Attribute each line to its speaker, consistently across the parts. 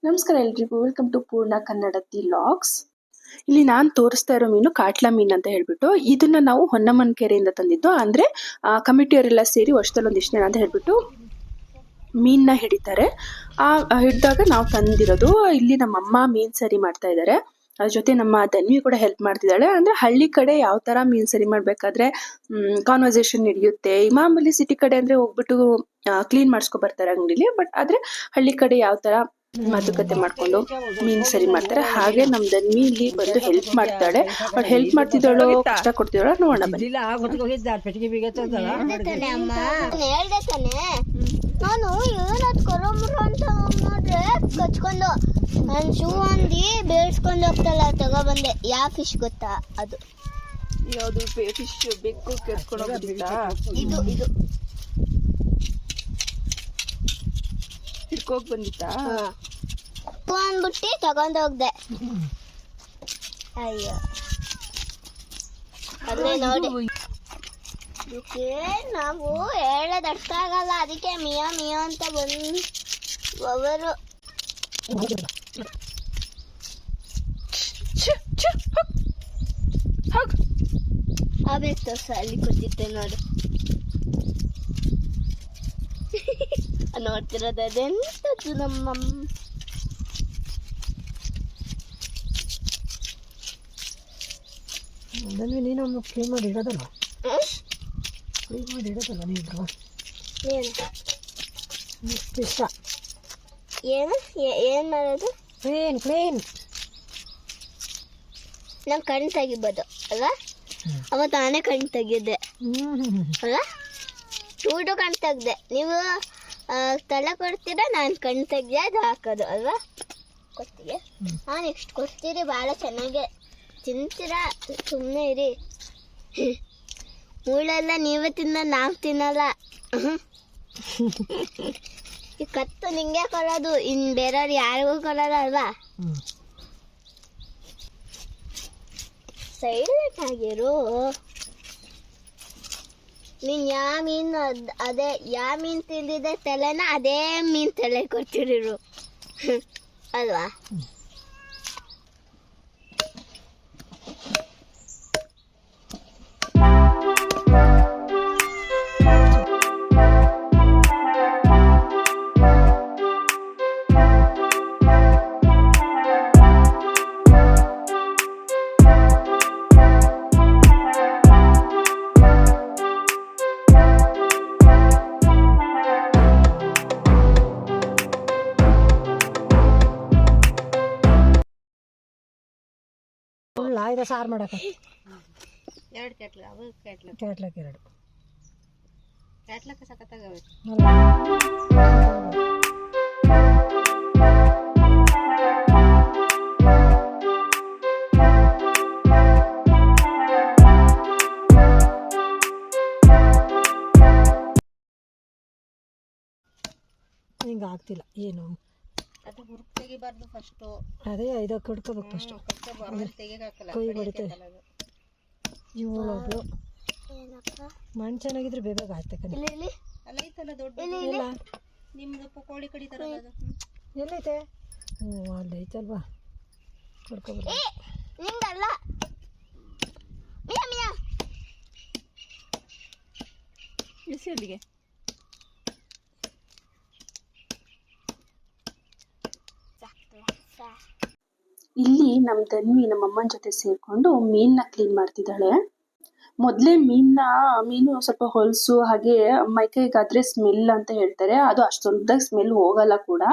Speaker 1: ನಮಸ್ಕಾರ ಎಲ್ರಿಗೂ, welcome to ಪೂರ್ಣ ಕನ್ನಡತಿ ಲಾಗ್ಸ್. ಇಲ್ಲಿ ನಾನು ತೋರಿಸ್ತಾ ಇರೋ ಮೀನು ಕಾಟ್ಲಾ ಮೀನು ಅಂತ ಹೇಳ್ಬಿಟ್ಟು, ಇದನ್ನ ನಾವು ಹೊನ್ನಮ್ಮನ ಕೆರೆಯಿಂದ ತಂದಿದ್ದು. ಅಂದ್ರೆ ಕಮಿಟಿಯವರೆಲ್ಲ ಸೇರಿ ವರ್ಷದಲ್ಲಿ ಒಂದಿಷ್ಟು ಜನ ಅಂತ ಹೇಳ್ಬಿಟ್ಟು ಮೀನ್ನ ಹಿಡಿತಾರೆ. ಹಿಡಿದಾಗ ನಾವು ತಂದಿರೋದು. ಇಲ್ಲಿ ನಮ್ಮಮ್ಮ ಮೀನ್ ಸರಿ ಮಾಡ್ತಾ ಇದ್ದಾರೆ. ಅದ್ರ ಜೊತೆ ನಮ್ಮ ಧನ್ವಿ ಕೂಡ ಹೆಲ್ಪ್ ಮಾಡ್ತಿದ್ದಾಳೆ. ಅಂದ್ರೆ ಹಳ್ಳಿ ಕಡೆ ಯಾವ ತರ ಮೀನ್ ಸರಿ ಮಾಡ್ಬೇಕಾದ್ರೆ ಕಾನ್ವರ್ಸೇಷನ್ ನಡೆಯುತ್ತೆ. ಮಾಮೂಲಿ ಸಿಟಿ ಕಡೆ ಅಂದ್ರೆ ಹೋಗ್ಬಿಟ್ಟು ಕ್ಲೀನ್ ಮಾಡಿಸ್ಕೊ ಬರ್ತಾರೆ ಅಂಗಡಿಲಿ. ಬಟ್ ಆದ್ರೆ ಹಳ್ಳಿ ಕಡೆ ಯಾವ ತರ ಮಾತುಕತೆ ಮಾಡ್ಕೊಂಡು ಮೀನ್ ಸರಿ ಮಾಡ್ತಾರೆ, ಹಾಗೆ ನಮ್ ಧನ್ವಿ ಇಲ್ಲಿ ಬಂದು ಹೆಲ್ಪ್ ಮಾಡ್ತಾಳೆ. ಅವ್ಳು ಹೆಲ್ಪ್ ಮಾಡ್ತಿದ್ದಾಳೋ ಕಷ್ಟ ಕೊಡ್ತಿದ್ದಾಳೋ ನೋಡೋಣ ಬನ್ನಿ.
Speaker 2: ನಾನು ಏನದ್ ಕೊರಮುರು ಅಂತ ನೋಡ್ರೆ ಕಚ್ಕೊಂಡು ನನ್ ಶೂ ಅಂದಿ ಬೇಯಿಸ್ಕೊಂಡು ಹೋಗ್ತಲ್ಲ ತಗೊಬಂದೆ. ಯಾವ ಫಿಶ್ ಗೊತ್ತಾ? ಅದು
Speaker 1: ಯಾವ್ದು ಫಿಶ್ ಬೇಕು ಕೆರ್ಕೊಂಡು
Speaker 2: ಇದು ಇದು
Speaker 1: ಹಿಡ್ಕೋಕ್ ಬಂದಿತ್ತಾ?
Speaker 2: ಅಂದ್ಬಿಟ್ಟು ತಗೊಂಡ್ ಹೋಗ್ದೆ. ಅಯ್ಯೋ ಅದೇ ನೋಡಿ, ನಾವು ಹೇಳೋದ್ ಅರ್ಥ ಆಗಲ್ಲ, ಅದಕ್ಕೆ ಮಿಯಾ ಮಿಯಾ ಅಂತ ಬಂದವರು. ಆಬೇಕು ತೋರ್ಸ, ಅಲ್ಲಿ ಕೂತಿದ್ದೆ ನೋಡು. ನೋಡ್ತಿರೋದು ಅದೆಂತದ್ದು ನಮ್ಮ
Speaker 3: ನೀನು ಕ್ಲೀನ್ ಮಾಡಿ ಇಡೋದಲ್ಲ, ಕ್ಲೀನ್ ಮಾಡಿ ಇಡೋದಲ್ಲ ನೀನು.
Speaker 2: ಏನು
Speaker 3: ಇಷ್ಟ
Speaker 2: ಏನು ಏನು ಮಾಡೋದು?
Speaker 3: ಕ್ಲೀನ್ ಕ್ಲೀನ್
Speaker 2: ನಾವು ಕಣ್ಣು ತೆಗಿಬೋದು ಅಲ್ಲ? ಅವತ್ತು ನಾನೇ ಕಣ್ಣು ತೆಗಿದ್ದೆ ಅಲ್ಲ? ಟೂಟು ಕಣ್ಣು ತೆಗ್ದೆ. ನೀವು ತಲೆ ಕೊಡ್ತೀರಾ, ನಾನು ಕಣ್ಣು ತೆಗ್ದೆ ಅದು ಹಾಕೋದು ಅಲ್ವಾ? ಕೊಡ್ತೀವಿ. ನೆಕ್ಸ್ಟ್ ಕೊಡ್ತೀರಿ, ಭಾಳ ಚೆನ್ನಾಗೆ ತಿಂತೀರಾ. ಸುಮ್ಮನೆ ಇರಿ. ಮುಳ್ಳೆಲ್ಲ ನೀವೇ ತಿನ್ನ, ನಾವು ತಿನ್ನಲ್ಲ. ಈ ಕತ್ತು ನಿಂಗೆ ಕೊಡೋದು, ಇನ್ನು ಬೇರೆಯವ್ರು ಯಾರಿಗೂ ಕೊಡೋಲ್ಲ ಅಲ್ವಾ? ಸೈಲೆಂಟ್ ಆಗಿರು. ನೀನು ಯಾವ ಮೀನು ಅದೇ ಯಾವ ಮೀನು ತಿಂದಿದೆ ತಲೆನ ಅದೇ ಮೀನು ತಲೆ ಕೊಟ್ಟಿರು ಅಲ್ವಾ?
Speaker 3: ಆಯ್ದ ಸಾರು ಮಾಡಕ್ಕೆ
Speaker 2: ಎರಡು ಕೆಟ್ಲ, ಅವು ಕೆಟ್ಲಕ್ಕೆ
Speaker 3: ಎರಡು
Speaker 2: ಕೆಟ್ಲಕ್ಕೆ ಸಖತ್ತಾಗವೆ.
Speaker 3: ಹಿಂಗೆ ಆಗ್ತಿಲ್ಲ ಏನು,
Speaker 2: ಅದು ಹುರುಪ್ ತೆಗಿಬಾರ್ದು ಫಸ್ಟು.
Speaker 3: ಅದೇ ಇದಕ್ಕೆ ಹಿಡ್ಕೋಬೇಕು ಫಸ್ಟು, ಕೈ ಹೊಡಿತೇವೆ. ಇವಳೊಬ್ಳು ಮಣ್ಣು ಚೆನ್ನಾಗಿದ್ರೆ ಬೇಗ ಆಗ್ತಕ್ಕ.
Speaker 2: ಅಲ್ಲೈತಲ್ಲ ದೊಡ್ಡ
Speaker 3: ಇಲ್ಲ
Speaker 2: ನಿಮ್ದು ಕೋಳಿ ಕಡಿತಾರಲ್ಲ ಅದು
Speaker 3: ಎಲ್ಲೈತೆ? ಹ್ಞೂ ಅಲ್ಲಿ ಐತಲ್ವಾ, ಹೊಡ್ಕೊಬರ್ದು.
Speaker 2: ನಿಂಗಲ್ಲ ಮಿಯಾ ಮಿಯಾ
Speaker 1: ಇಳಿಸಿ ಅಲ್ಲಿಗೆ. ಇಲ್ಲಿ ನಮ್ಮ ಧನ್ವಿ ನಮ್ಮಮ್ಮನ ಜೊತೆ ಸೇರ್ಕೊಂಡು ಮೀನ್ನ ಕ್ಲೀನ್ ಮಾಡ್ತಿದ್ದಾಳೆ. ಮೊದಲೇ ಮೀನು ಸ್ವಲ್ಪ ಹೊಲಸು, ಹಾಗೆ ಮೈಕೈಗಾದ್ರೆ ಸ್ಮೆಲ್ ಅಂತ ಹೇಳ್ತಾರೆ. ಅದು ಅಷ್ಟೊಂದಾಗಿ ಸ್ಮೆಲ್ ಹೋಗಲ್ಲ ಕೂಡ.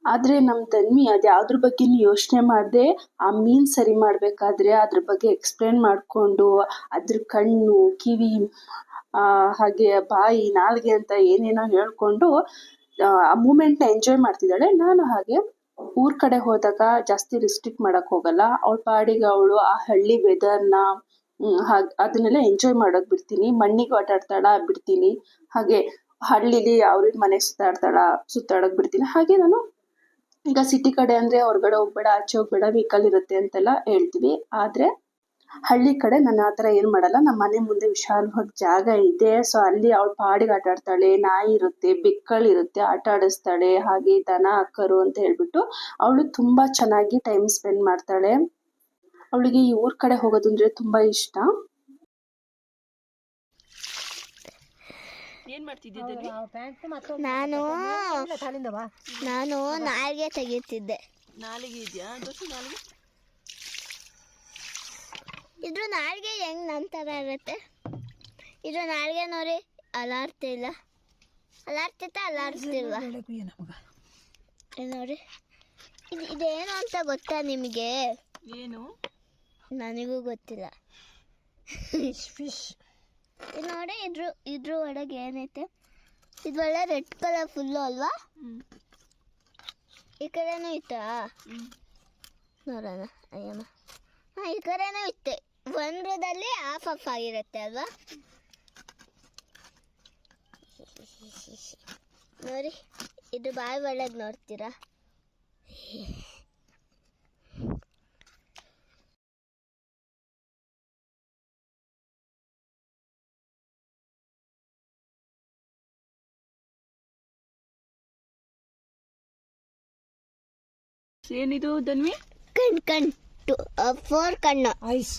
Speaker 1: ಆದ್ರೆ ನಮ್ಮ ಧನ್ವಿ ಅದ್ಯಾವ್ದ್ರ ಬಗ್ಗೆನೂ ಯೋಚನೆ ಮಾಡದೆ ಆ ಮೀನ್ ಸರಿ ಮಾಡ್ಬೇಕಾದ್ರೆ ಅದ್ರ ಬಗ್ಗೆ ಎಕ್ಸ್ಪ್ಲೇನ್ ಮಾಡ್ಕೊಂಡು ಅದ್ರ ಕಣ್ಣು, ಕಿವಿ, ಹಾಗೆ ಬಾಯಿ, ನಾಲ್ಗೆ ಅಂತ ಏನೇನೋ ಹೇಳ್ಕೊಂಡು ಆ ಮೂಮೆಂಟ್ನ ಎಂಜಾಯ್ ಮಾಡ್ತಿದ್ದಾಳೆ. ನಾನು ಹಾಗೆ ಊರ್ ಕಡೆ ಹೋದಾಗ ಜಾಸ್ತಿ ರಿಸ್ಟ್ರಿಕ್ಟ್ ಮಾಡಕ್ ಹೋಗಲ್ಲ. ಅವಳ ಪಾಡಿಗೆ ಅವಳು ಆ ಹಳ್ಳಿ ವೆದರ್ನ ಅದನ್ನೆಲ್ಲ ಎಂಜಾಯ್ ಮಾಡಕ್ ಬಿಡ್ತೀನಿ. ಮಣ್ಣಿಗೆ ಆಟ ಆಡ್ತಾಳ ಬಿಡ್ತೀನಿ, ಹಾಗೆ ಹಳ್ಳಿಲಿ ಅವ್ರ ಮನೆ ಸುತ್ತಾಡಕ್ ಬಿಡ್ತೀನಿ. ಹಾಗೆ ನಾನು ಈಗ ಸಿಟಿ ಕಡೆ ಅಂದ್ರೆ ಹೊರಗಡೆ ಹೋಗ್ಬೇಡ, ಆಚೆ ಹೋಗ್ಬೇಡ, ವೆಹಿಕಲ್ ಇರುತ್ತೆ ಅಂತೆಲ್ಲ ಹೇಳ್ತೀವಿ. ಆದ್ರೆ ಹಳ್ಳಿ ಕಡೆ ನಾನು ಆ ಥರ ಏನು ಮಾಡಲ್ಲ. ನಮ್ಮ ಮನೆ ಮುಂದೆ ವಿಶಾಲವಾಗಿ ಜಾಗ ಇದೆ. ಸೊ ಅಲ್ಲಿ ಅವಳು ಪಾಡಿಗೆ ಆಟ ಆಡ್ತಾಳೆ, ನಾಯಿ ಇರುತ್ತೆ, ಬೆಕ್ಕಳಿರುತ್ತೆ, ಆಟ ಆಡಿಸ್ತಾಳೆ. ಹಾಗೆ ದನ ಕರು ಅಂತ ಹೇಳ್ಬಿಟ್ಟು ಅವಳು ತುಂಬ ಚೆನ್ನಾಗಿ ಟೈಮ್ ಸ್ಪೆಂಡ್ ಮಾಡ್ತಾಳೆ. ಅವಳಿಗೆ ಈ ಊರ ಕಡೆ ಹೋಗೋದು ಅಂದರೆ ತುಂಬ ಇಷ್ಟ.
Speaker 2: ನಾನು
Speaker 3: ನಾನು
Speaker 2: ನಾಲ್ಗೆ ತೆಗಿತಿದ್ದೆ.
Speaker 1: ನಾಲಿಗೆ ಇದೆಯಾ? ನಾಲಿಗೆ
Speaker 2: ಇದ್ರ ನಾಲ್ಗೆ ಹೆಂಗ್ ನನ್ನ ಥರ ಇರುತ್ತೆ. ಇದ್ರ ನಾಲ್ಗೆ ನೋಡಿ ಅಲಾಡ್ತಿಲ್ಲ, ಅಲಾಡ್ತಿಲ್ವಾ ನೋಡಿ. ಇದೇನು ಅಂತ ಗೊತ್ತಾ ನಿಮಗೆ?
Speaker 1: ಏನು?
Speaker 2: ನನಗೂ ಗೊತ್ತಿಲ್ಲ.
Speaker 3: ಫಿಶ್
Speaker 2: ಇದು ನೋಡಿ, ಇದ್ರ ಒಳಗೆ ಏನೈತೆ? ಇದು ಒಳ್ಳೆ ರೆಡ್ ಕಲರ್ ಫುಲ್ಲು ಅಲ್ವಾ? ಈ ಕಡೆನೂ ಇತ್ತಾ ನೋಡೋಣ. ಅಯ್ಯಮ್ಮ, ಹಾಂ, ಈ ಕಡೆನೂ ಇತ್ತೆ. ಒಂದ್ರದಲ್ಲಿ ಆಫ್ ಆಗಿರುತ್ತೆ ಅಲ್ವಾ? ನೋಡಿ, ಇದು ಬಾಯಿ ಒಳಗೆ ನೋಡ್ತೀರಾ?
Speaker 1: ಏನಿದು ಧನ್ವಿ?
Speaker 2: ಕಣ್ಣು 4 ಕಣ್ಣು.
Speaker 3: ಐಸ್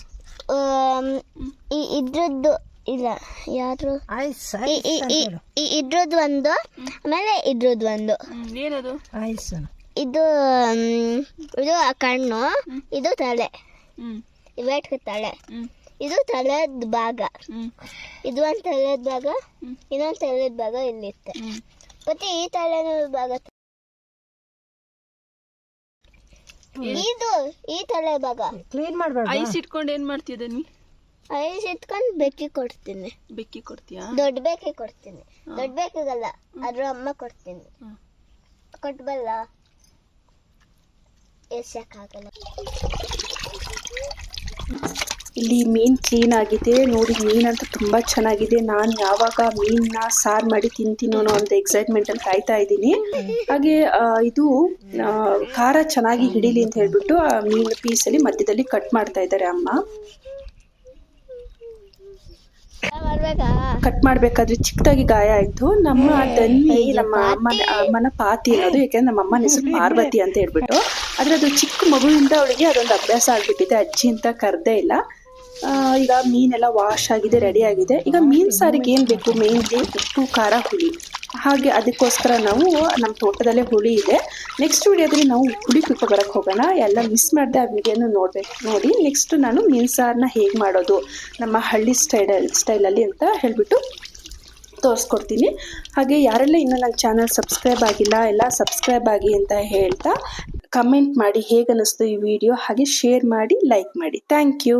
Speaker 2: ಇದ್ರದ್ದು ಇಲ್ಲ, ಯಾರು
Speaker 3: ಐಸ್
Speaker 2: ಇದ್ರದ್ದು ಒಂದು, ಆಮೇಲೆ ಇದ್ರದ್ದು ಒಂದು.
Speaker 1: ಏನದು?
Speaker 3: ಐಸ್
Speaker 2: ಇದು ಕಣ್ಣು, ಇದು ತಲೆ, ಇವೆಟ್ಟು ತಲೆ. ಇದು ತಲೆದ ಭಾಗ, ಇದು ಒಂದು ತಲೆದ ಭಾಗ, ಇನ್ನೊಂದು ತಲೆದ ಭಾಗ ಇಲ್ಲಿತ್ತೆ. ಮತ್ತೆ ಈ ತಲೆನ ಭಾಗ, ಇದು ಈ ತಲೆ ಭಾಗ
Speaker 3: ಕ್ಲೀನ್ ಮಾಡಬೇಡ.
Speaker 1: ಐಸ್ ಇಟ್ಕೊಂಡು ಏನ್ ಮಾಡ್ತಿದ್ದೆ ನೀ?
Speaker 2: ಐಸ್ ಇಟ್ಕೊಂಡು ಬೆಕ್ಕಿ ಕೊಡ್ತೀನಿ.
Speaker 1: ಬೆಕ್ಕಿ ಕೊಡ್ತೀಯಾ?
Speaker 2: ದೊಡ್ಡ ಬೆಕ್ಕಿ ಕೊಡ್ತೀನಿ. ದೊಡ್ಡ ಬೆಕ್ಕಿಗಲ್ಲ, ಅದ್ರ ಅಮ್ಮ ಕೊಡ್ತೀನಿ. ಕೊಟ್ಬಲ್ಲ, ಎಸಕ್ಕಾಗಲ್ಲ.
Speaker 1: ಇಲ್ಲಿ ಮೀನು ಕ್ಲೀನ್ ಆಗಿದೆ ನೋಡಿ. ಮೀನಂತೂ ತುಂಬ ಚೆನ್ನಾಗಿದೆ. ನಾನು ಯಾವಾಗ ಮೀನನ್ನ ಸಾರು ಮಾಡಿ ತಿಂತೀನೋ ಅನ್ನೋ ಒಂದು ಎಕ್ಸೈಟ್ಮೆಂಟಲ್ಲಿ ಕಾಯ್ತಾ ಇದ್ದೀನಿ. ಹಾಗೆ ಇದು ಖಾರ ಚೆನ್ನಾಗಿ ಹಿಡೀಲಿ ಅಂತ ಹೇಳ್ಬಿಟ್ಟು ಆ ಮೀನು ಪೀಸಲ್ಲಿ ಮಧ್ಯದಲ್ಲಿ ಕಟ್ ಮಾಡ್ತಾ ಇದ್ದಾರೆ ಅಮ್ಮ. ಕಟ್ ಮಾಡ್ಬೇಕಾದ್ರೆ ಚಿಕ್ಕದಾಗಿ ಗಾಯ ಆಯ್ತು. ನಮ್ಮ ಧನ್ವಿ ನಮ್ಮ ಅಮ್ಮನ ಪಾತಿ ಅನ್ನೋದು, ಯಾಕೆಂದ್ರೆ ನಮ್ಮ ಅಮ್ಮನ ಹೆಸರು ಪಾರ್ವತಿ ಅಂತ ಹೇಳ್ಬಿಟ್ಟು. ಆದ್ರೆ ಅದು ಚಿಕ್ಕ ಮಗುವಿಂದ ಅವಳಿಗೆ ಅದೊಂದು ಅಭ್ಯಾಸ ಆಗ್ಬಿಟ್ಟಿದೆ. ಅಜ್ಜಿ ಅಂತ ಕರೆದೇ ಇಲ್ಲ. ಈಗ ಮೀನೆಲ್ಲ ವಾಶ್ ಆಗಿದೆ, ರೆಡಿ ಆಗಿದೆ. ಈಗ ಮೀನು ಸಾರಿಗೆ ಏನು ಬೇಕು? ಮೇನ್ಲಿ ಉಪ್ಪು, ಖಾರ, ಹುಳಿ. ಹಾಗೆ ಅದಕ್ಕೋಸ್ಕರ ನಾವು ನಮ್ಮ ತೋಟದಲ್ಲೇ ಹುಳಿ ಇದೆ. ನೆಕ್ಸ್ಟ್ ವಿಡಿಯೋದಲ್ಲಿ ನಾವು ಹುಳಿ ಬರಕ್ಕೆ ಹೋಗೋಣ. ಎಲ್ಲ ಮಿಸ್ ಮಾಡಿದೆ, ಆ ವಿಡಿಯೋನ ನೋಡಿ. ನೆಕ್ಸ್ಟ್ ನಾನು ಮೀನು ಸಾರನ್ನ ಹೇಗೆ ಮಾಡೋದು ನಮ್ಮ ಹಳ್ಳಿ ಸ್ಟೈಲಲ್ಲಿ ಅಂತ ಹೇಳಿಬಿಟ್ಟು ತೋರಿಸ್ಕೊಡ್ತೀನಿ. ಹಾಗೆ ಯಾರೆಲ್ಲ ಇನ್ನೂ ನನ್ನ ಚಾನಲ್ ಸಬ್ಸ್ಕ್ರೈಬ್ ಆಗಿಲ್ಲ, ಎಲ್ಲ ಸಬ್ಸ್ಕ್ರೈಬ್ ಆಗಿ ಅಂತ ಹೇಳ್ತಾ ಕಮೆಂಟ್ ಮಾಡಿ ಹೇಗೆ ಅನ್ನಿಸ್ತು ಈ ವಿಡಿಯೋ. ಹಾಗೆ ಶೇರ್ ಮಾಡಿ, ಲೈಕ್ ಮಾಡಿ. Thank you.